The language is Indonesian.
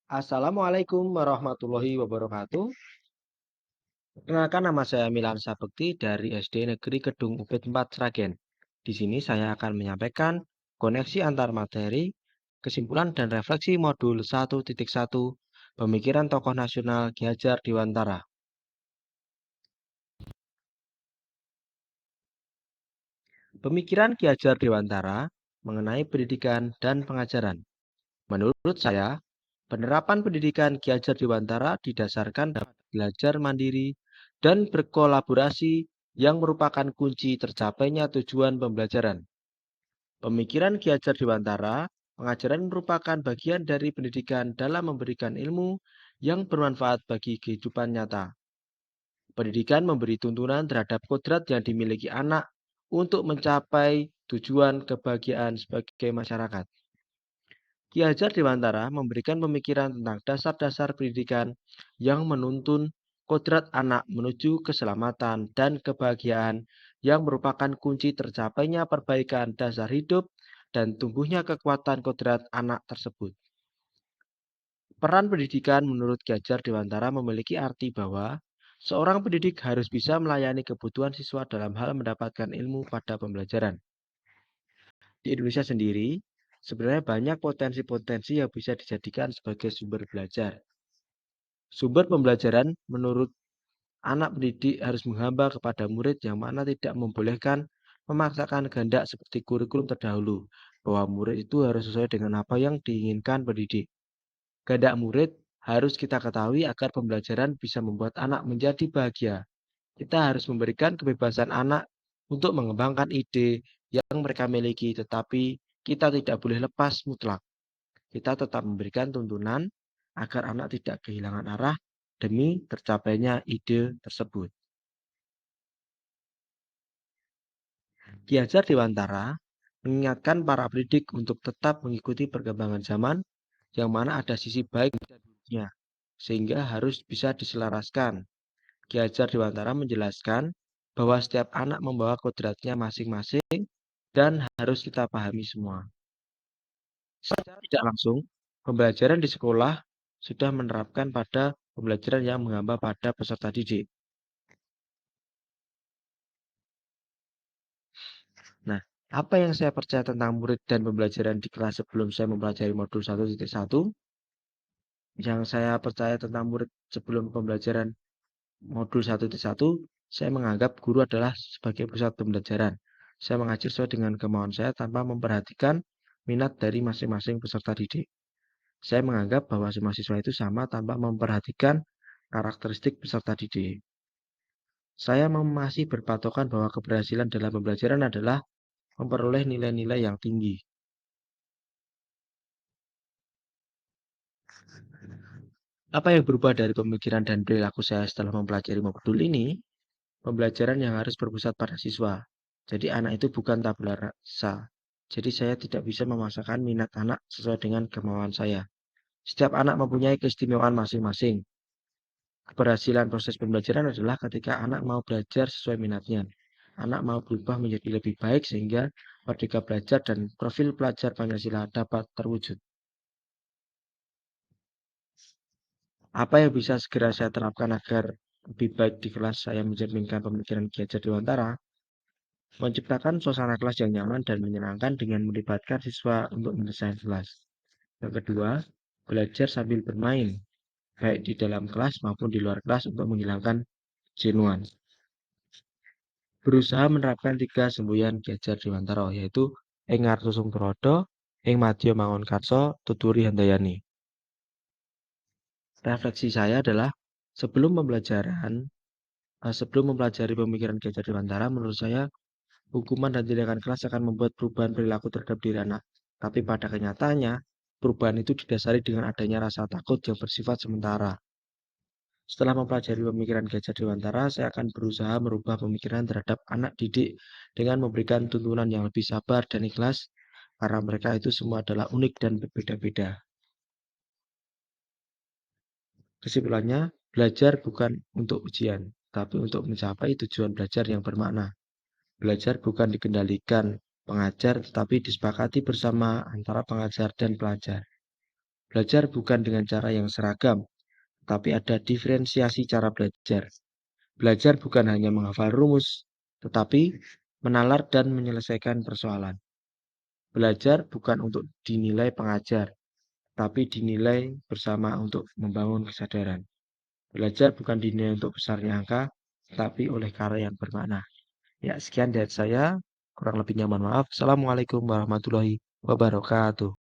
Assalamualaikum warahmatullahi wabarakatuh. Perkenalkan nama saya Milan Sabekti dari SD Negeri Kedung Upit 4 Sragen. Di sini saya akan menyampaikan koneksi antar materi, kesimpulan dan refleksi modul 1.1 Pemikiran Tokoh Nasional Ki Hajar Dewantara. Pemikiran Ki Hajar Dewantara mengenai pendidikan dan pengajaran. Menurut saya, penerapan pendidikan Ki Hajar Dewantara didasarkan dapat belajar mandiri dan berkolaborasi yang merupakan kunci tercapainya tujuan pembelajaran. Pemikiran Ki Hajar Dewantara, pengajaran merupakan bagian dari pendidikan dalam memberikan ilmu yang bermanfaat bagi kehidupan nyata. Pendidikan memberi tuntunan terhadap kodrat yang dimiliki anak untuk mencapai tujuan kebahagiaan sebagai masyarakat. Ki Hajar Dewantara memberikan pemikiran tentang dasar-dasar pendidikan yang menuntun kodrat anak menuju keselamatan dan kebahagiaan yang merupakan kunci tercapainya perbaikan dasar hidup dan tumbuhnya kekuatan kodrat anak tersebut. Peran pendidikan menurut Ki Hajar Dewantara memiliki arti bahwa seorang pendidik harus bisa melayani kebutuhan siswa dalam hal mendapatkan ilmu pada pembelajaran. Di Indonesia sendiri, sebenarnya banyak potensi-potensi yang bisa dijadikan sebagai sumber belajar. Sumber pembelajaran menurut anak pendidik harus menghamba kepada murid yang mana tidak membolehkan memaksakan kehendak seperti kurikulum terdahulu, bahwa murid itu harus sesuai dengan apa yang diinginkan pendidik. Kehendak murid harus kita ketahui agar pembelajaran bisa membuat anak menjadi bahagia. Kita harus memberikan kebebasan anak untuk mengembangkan ide yang mereka miliki, tetapi kita tidak boleh lepas mutlak. Kita tetap memberikan tuntunan agar anak tidak kehilangan arah demi tercapainya ide tersebut. Ki Hajar Dewantara mengingatkan para pendidik untuk tetap mengikuti perkembangan zaman yang mana ada sisi baik dan buruknya, sehingga harus bisa diselaraskan. Ki Hajar Dewantara menjelaskan bahwa setiap anak membawa kodratnya masing-masing dan harus kita pahami semua. Secara tidak langsung, pembelajaran di sekolah sudah menerapkan pada pembelajaran yang menghamba pada peserta didik. Nah, apa yang saya percaya tentang murid dan pembelajaran di kelas sebelum saya mempelajari modul 1.1? Yang saya percaya tentang murid sebelum pembelajaran modul 1.1, saya menganggap guru adalah sebagai pusat pembelajaran. Saya mengajar sesuai dengan kemauan saya tanpa memperhatikan minat dari masing-masing peserta didik. Saya menganggap bahwa semua siswa itu sama tanpa memperhatikan karakteristik peserta didik. Saya masih berpatokan bahwa keberhasilan dalam pembelajaran adalah memperoleh nilai-nilai yang tinggi. Apa yang berubah dari pemikiran dan perilaku saya setelah mempelajari modul ini? Pembelajaran yang harus berpusat pada siswa. Jadi anak itu bukan tabula rasa. Jadi saya tidak bisa memaksakan minat anak sesuai dengan kemauan saya. Setiap anak mempunyai keistimewaan masing-masing. Keberhasilan proses pembelajaran adalah ketika anak mau belajar sesuai minatnya. Anak mau berubah menjadi lebih baik sehingga merdeka belajar dan profil pelajar Pancasila dapat terwujud. Apa yang bisa segera saya terapkan agar lebih baik di kelas saya mencerminkan pemikiran Ki Hajar Dewantara? Menciptakan suasana kelas yang nyaman dan menyenangkan dengan melibatkan siswa untuk menyelesaikan kelas. Yang kedua, belajar sambil bermain, baik di dalam kelas maupun di luar kelas untuk menghilangkan jenuhan. Berusaha menerapkan 3 semboyan Ki Hajar Dewantara, yaitu ing ngarsa sung turadha, ing madya mangun karsa, tuturi handayani. Refleksi saya adalah sebelum mempelajari pemikiran Ki Hajar Dewantara, menurut saya hukuman dan tindakan keras akan membuat perubahan perilaku terhadap diri anak. Tapi pada kenyataannya, perubahan itu didasari dengan adanya rasa takut yang bersifat sementara. Setelah mempelajari pemikiran Ki Hajar Dewantara, saya akan berusaha merubah pemikiran terhadap anak didik dengan memberikan tuntunan yang lebih sabar dan ikhlas, karena mereka itu semua adalah unik dan berbeda-beda. Kesimpulannya, belajar bukan untuk ujian, tapi untuk mencapai tujuan belajar yang bermakna. Belajar bukan dikendalikan pengajar, tetapi disepakati bersama antara pengajar dan pelajar. Belajar bukan dengan cara yang seragam, tapi ada diferensiasi cara belajar. Belajar bukan hanya menghafal rumus, tetapi menalar dan menyelesaikan persoalan. Belajar bukan untuk dinilai pengajar, tapi dinilai bersama untuk membangun kesadaran. Belajar bukan dinilai untuk besarnya angka, tapi oleh karya yang bermakna. Ya, sekian dari saya. Kurang lebihnya mohon maaf. Assalamualaikum warahmatullahi wabarakatuh.